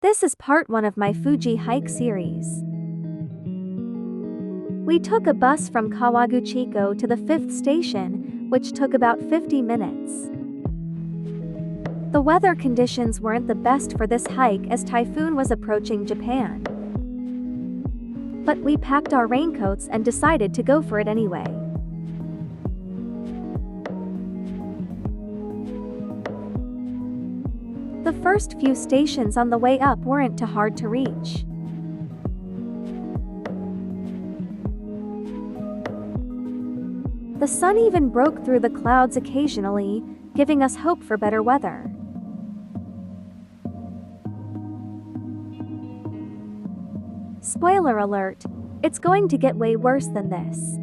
This is part 1 of my Fuji hike series. We took a bus from Kawaguchiko to the 5th station, which took about 50 minutes. The weather conditions weren't the best for this hike as typhoon was approaching Japan. But we packed our raincoats and decided to go for it anyway. The first few stations on the way up weren't too hard to reach. The sun even broke through the clouds occasionally, giving us hope for better weather. Spoiler alert, it's going to get way worse than this.